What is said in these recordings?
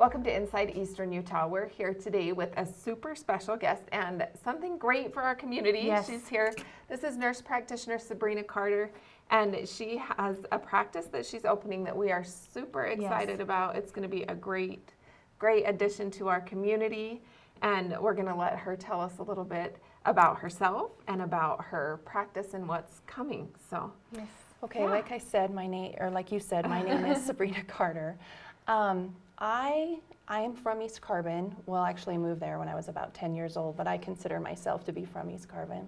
Welcome to Inside Eastern Utah. We're here today with a super special guest and something great for our community. Yes. She's here. This is nurse practitioner Sabrina Carter, and she has a practice that she's opening that we are super excited about. It's going to be a great addition to our community, and we're going to let her tell us a little bit about herself and about her practice and what's coming. So, Yes. Okay, like I said, like you said, my name is Sabrina Carter. I am from East Carbon. Well, actually I moved there when I was about 10 years old, but I consider myself to be from East Carbon.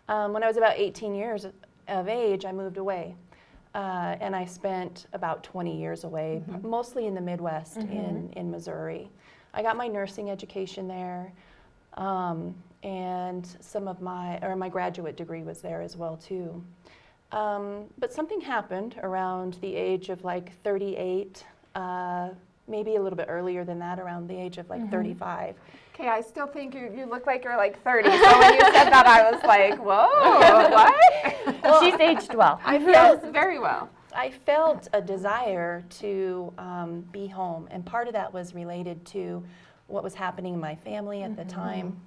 When I was about 18 years of age, I moved away. And I spent about 20 years away, mostly in the Midwest in Missouri. I got my nursing education there, and my graduate degree was there as well too. But something happened around the age of like 38, maybe a little bit earlier than that, around the age of like 35. okay, I still think you look like you're like 30. So when you said that, I was like, whoa, what? Well, she's aged well. I feel very well. I felt a desire to be home, and part of that was related to what was happening in my family at the time,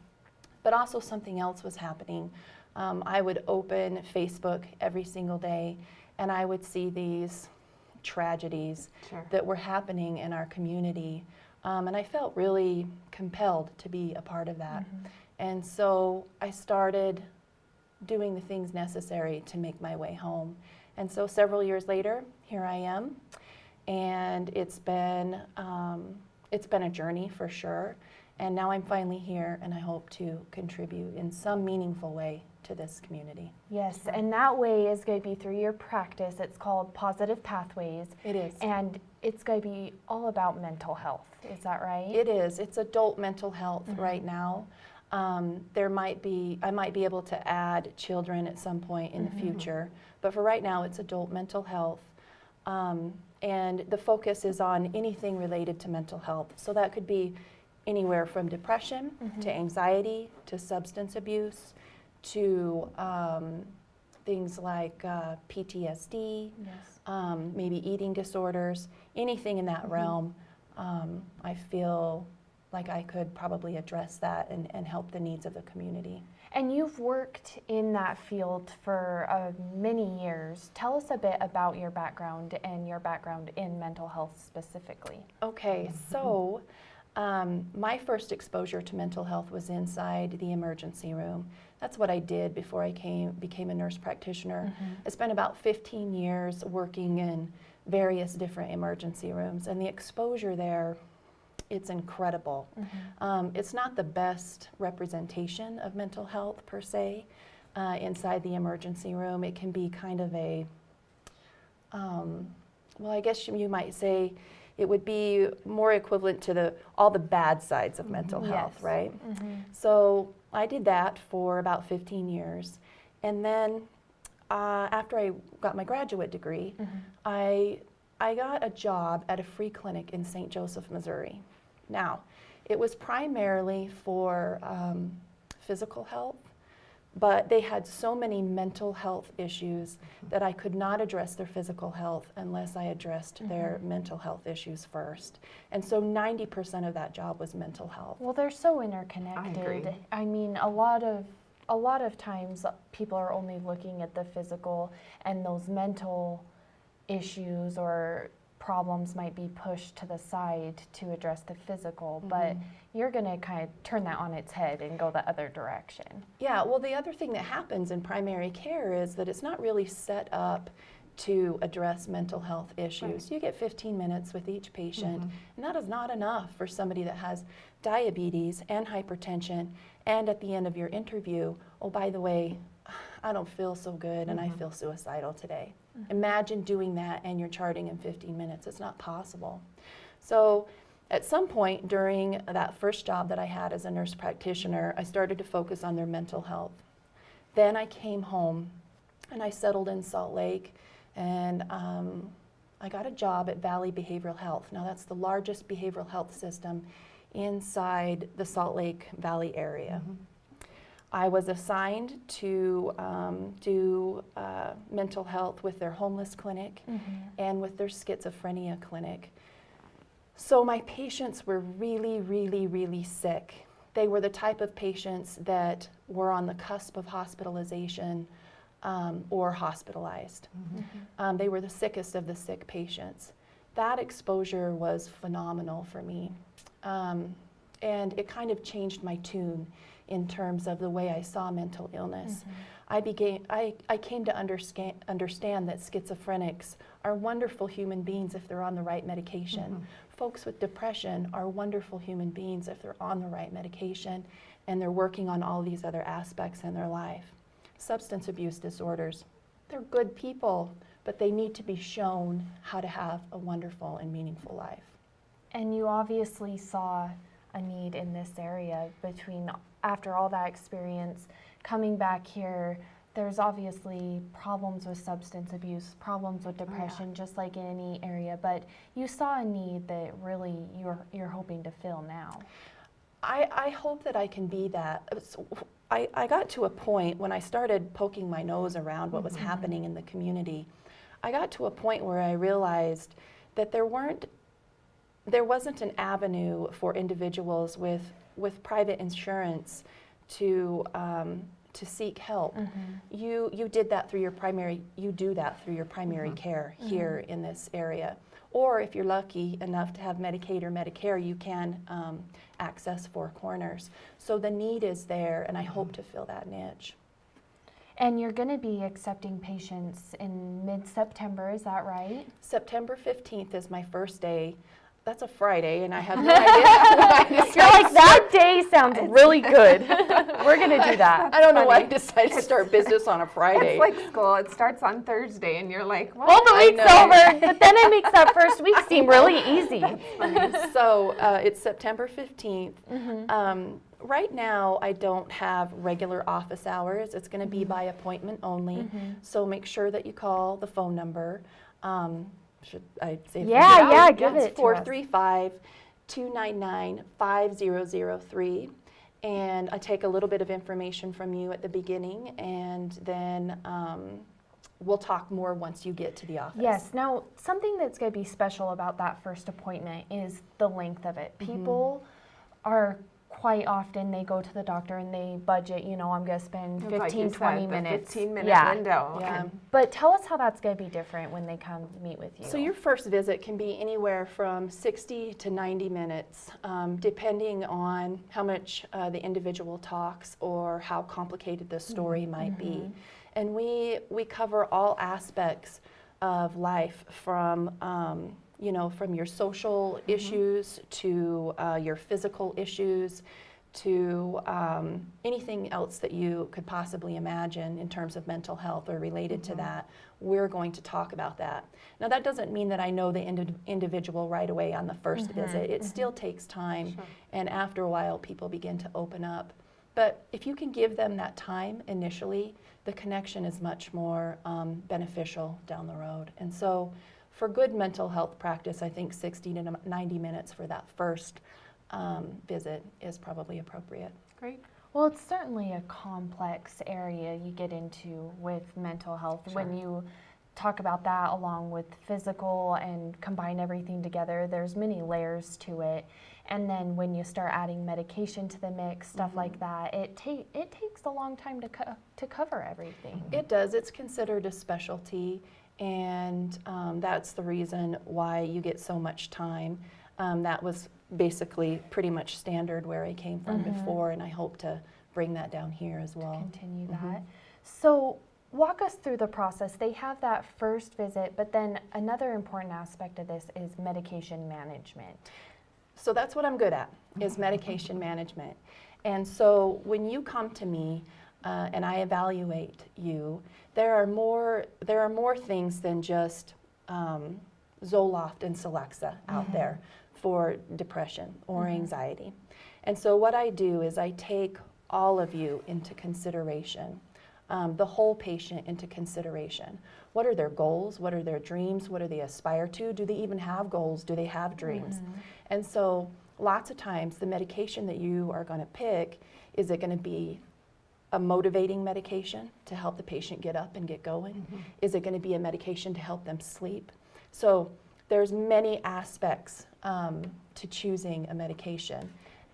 but also something else was happening. I would open Facebook every single day, and I would see these tragedies that were happening in our community, and I felt really compelled to be a part of that. And so I started doing the things necessary to make my way home. And so several years later, here I am, and it's been a journey for sure. And now I'm finally here, and I hope to contribute in some meaningful way to this community. Yes, and that way is going to be through your practice. It's called Positive Pathways. It is. And it's going to be all about mental health. Is that right? It is. It's adult mental health right now. I might be able to add children at some point in the future, but for right now, it's adult mental health. And the focus is on anything related to mental health. So that could be anywhere from depression to anxiety to substance abuse to things like PTSD, maybe eating disorders, anything in that realm. I feel like I could probably address that and help the needs of the community. And you've worked in that field for many years. Tell us a bit about your background and your background in mental health specifically. Okay, so my first exposure to mental health was inside the emergency room. That's what I did before I became a nurse practitioner. I spent about 15 years working in various different emergency rooms, and the exposure there, it's incredible. It's not the best representation of mental health per se inside the emergency room. It can be kind of a, well, I guess you might say it would be more equivalent to all the bad sides of mental health, right? So I did that for about 15 years. And then after I got my graduate degree, I got a job at a free clinic in St. Joseph, Missouri. Now, it was primarily for physical health, but they had so many mental health issues that I could not address their physical health unless I addressed their mental health issues first. And so 90% of that job was mental health. Well, they're so interconnected. I agree. I mean, a lot of times people are only looking at the physical, and those mental issues or problems might be pushed to the side to address the physical, but you're going to kind of turn that on its head and go the other direction. Yeah, well, the other thing that happens in primary care is that it's not really set up to address mental health issues. You get 15 minutes with each patient, and that is not enough for somebody that has diabetes and hypertension, and at the end of your interview, oh, by the way, I don't feel so good and I feel suicidal today. Imagine doing that and you're charting in 15 minutes. It's not possible. So at some point during that first job that I had as a nurse practitioner, I started to focus on their mental health. Then I came home and I settled in Salt Lake, and I got a job at Valley Behavioral Health. Now that's the largest behavioral health system inside the Salt Lake Valley area. I was assigned to do mental health with their homeless clinic and with their schizophrenia clinic. So my patients were really, really, really sick. They were the type of patients that were on the cusp of hospitalization or hospitalized. They were the sickest of the sick patients. That exposure was phenomenal for me. And it kind of changed my tune in terms of the way I saw mental illness. I came to understand that schizophrenics are wonderful human beings if they're on the right medication. Folks with depression are wonderful human beings if they're on the right medication and they're working on all these other aspects in their life. Substance abuse disorders, they're good people, but they need to be shown how to have a wonderful and meaningful life. And you obviously saw a need in this area after all that experience, coming back here, there's obviously problems with substance abuse, problems with depression, just like in any area, but you saw a need that really you're hoping to fill now. I hope that I can be that. I got to a point when I started poking my nose around what was happening in the community. I got to a point where I realized that there wasn't an avenue for individuals with private insurance to seek help. You did that through your primary. You do that through your primary care here in this area. Or if you're lucky enough to have Medicaid or Medicare, you can access Four Corners. So the need is there, and I hope to fill that niche. And you're going to be accepting patients in mid-September, is that right? September 15th is my first day. That's a Friday, and I have no idea. You're like, that day sounds really good. We're going to do that. I don't know why I decided to start business on a Friday. It's like school. It starts on Thursday, and you're like, what? Well, the week's over, but then it makes that first week seem really easy. So it's September 15th. Right now, I don't have regular office hours. It's going to be by appointment only. So make sure that you call the phone number. Should I say? Yeah, give it to us. 435-299-5003. And I take a little bit of information from you at the beginning, and then we'll talk more once you get to the office. Yes. Now, something that's going to be special about that first appointment is the length of it. People are quite often, they go to the doctor and they budget, I'm going to spend 15, 20 minutes. 15-minute window. Yeah. But tell us how that's going to be different when they come meet with you. So your first visit can be anywhere from 60 to 90 minutes, depending on how much the individual talks or how complicated the story might be. And we cover all aspects of life from from your social issues to your physical issues to anything else that you could possibly imagine in terms of mental health or related to that. We're going to talk about that. Now, that doesn't mean that I know the individual right away on the first visit. It still takes time, and after a while, people begin to open up. But if you can give them that time initially, the connection is much more beneficial down the road. And so, for good mental health practice, I think 60 to 90 minutes for that first visit is probably appropriate. Great. Well, it's certainly a complex area you get into with mental health. When you talk about that along with physical and combine everything together, there's many layers to it. And then when you start adding medication to the mix, stuff like that, it takes a long time to cover everything. It does. It's considered a specialty. And that's the reason why you get so much time. That was basically pretty much standard where I came from before, and I hope to bring that down here as well. Continue that. So walk us through the process. They have that first visit, but then another important aspect of this is medication management. So that's what I'm good at, is medication management. And so when you come to me, and I evaluate you, there are more things than just Zoloft and Celexa out there for depression or anxiety. And so what I do is I take all of you into consideration, the whole patient into consideration. What are their goals? What are their dreams? What do they aspire to? Do they even have goals? Do they have dreams? And so lots of times the medication that you are going to pick, is it going to be a motivating medication to help the patient get up and get going? Is it going to be a medication to help them sleep? So there's many aspects to choosing a medication.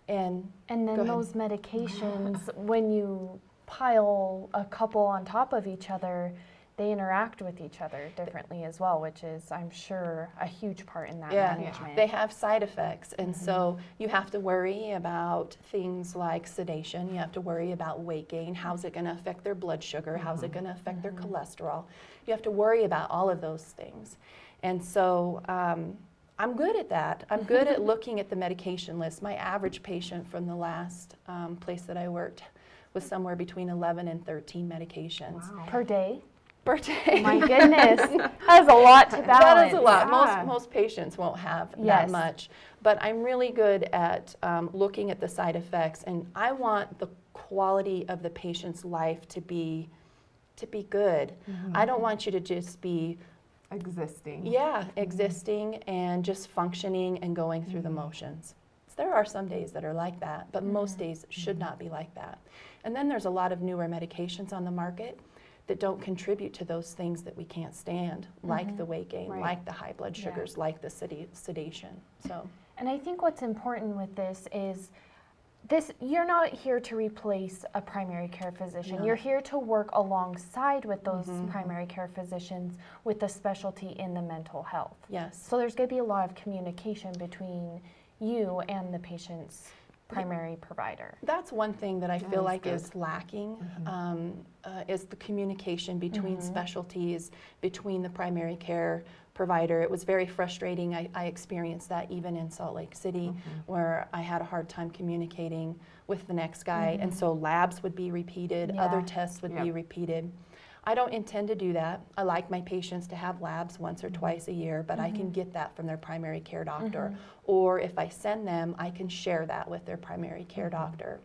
And And Go then ahead. those medications, when you pile a couple on top of each other, they interact with each other differently as well, which is, I'm sure, a huge part in that management. they have side effects, and so you have to worry about things like sedation. You have to worry about weight gain. How's it going to affect their blood sugar? How's it going to affect their cholesterol? You have to worry about all of those things. And so I'm good at that. I'm good at looking at the medication list. My average patient from the last place that I worked was somewhere between 11 and 13 medications Per day? per day. My goodness, that's a lot to balance. That is a lot. Yeah. Most patients won't have that Yes. much, but I'm really good at looking at the side effects, and I want the quality of the patient's life to be good. I don't want you to just be Existing. existing and just functioning and going through the motions. There are some days that are like that, but most days should not be like that. And then there's a lot of newer medications on the market that don't contribute to those things that we can't stand, like the weight gain, Right. like the high blood sugars, like the sedation. So And I think what's important with this is you're not here to replace a primary care physician. No. You're here to work alongside with those primary care physicians with a specialty in the mental health. yes, So there's going to be a lot of communication between you and the patient's primary provider. that's one thing that I feel is like good. is lacking, is the communication between specialties, between the primary care provider. It was very frustrating. I experienced that even in Salt Lake City, where I had a hard time communicating with the next guy, and so labs would be repeated, other Yeah. tests would be Yep. repeated. I don't intend to do that. I like my patients to have labs once or twice a year, but I can get that from their primary care doctor. Or if I send them, I can share that with their primary care doctor.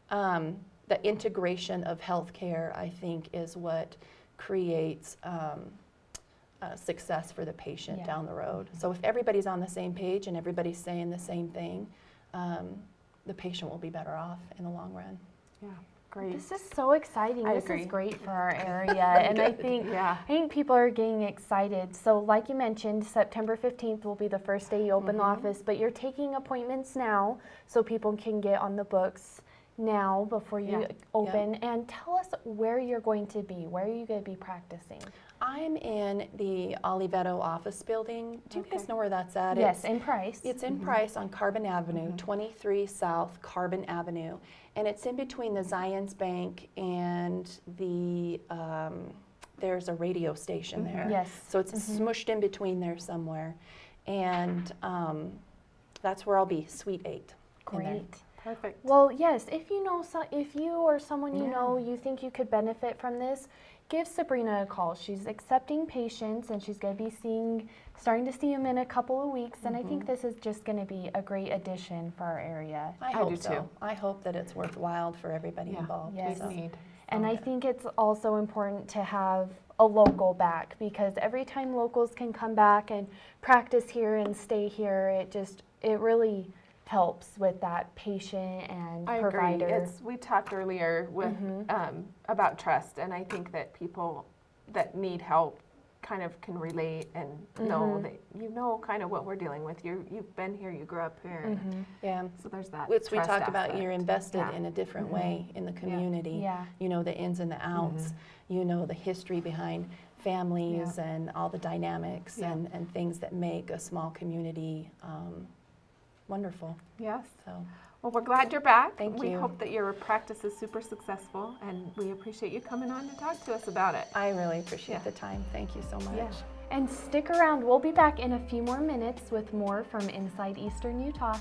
The integration of healthcare, I think, is what creates success for the patient Yeah. down the road. So if everybody's on the same page and everybody's saying the same thing, the patient will be better off in the long run. Yeah. Great. This is so exciting. I This agree. is great for our area, and I think Yeah. people are getting excited. So, like you mentioned, September 15th will be the first day you open the office, but you're taking appointments now, so people can get on the books now before you Yeah. open. And tell us where you're going to be. Where are you going to be practicing? I'm in the Oliveto office building. Do you guys Okay. know where that's at? Yes, in Price. It's in Price on Carbon Avenue, 23 South Carbon Avenue, and it's in between the Zions Bank and the, there's a radio station there. Yes. So it's smushed in between there somewhere, and that's where I'll be, Suite 8. in there. Great. Perfect. Well, yes, if you know, if you or someone you Yeah. know, you think you could benefit from this, give Sabrina a call. She's accepting patients, and she's going to be starting to see them in a couple of weeks. And I think this is just going to be a great addition for our area. I I hope do so. too. I hope that it's worthwhile for everybody Yeah. involved. Yes. Big need. And I Okay. think it's also important to have a local back, because every time locals can come back and practice here and stay here, it really helps with that patient and I provider. agree. We talked earlier with about trust, and I think that people that need help kind of can relate and know that you know kind of what we're dealing with. You've been here, you grew up here, and Yeah. so there's that. Which we trust talked about, aspect. you're invested Yeah. in a different way in the community. Yeah. You know the ins and the outs. You know the history behind families and all the dynamics Yeah. and things that make a small community wonderful. Yes. So Well, we're glad you're back. Thank We you. hope that your practice is super successful, and we appreciate you coming on to talk to us about it. I really appreciate Yeah. the time. Thank you so much. Yeah. And stick around. We'll be back in a few more minutes with more from Inside Eastern Utah.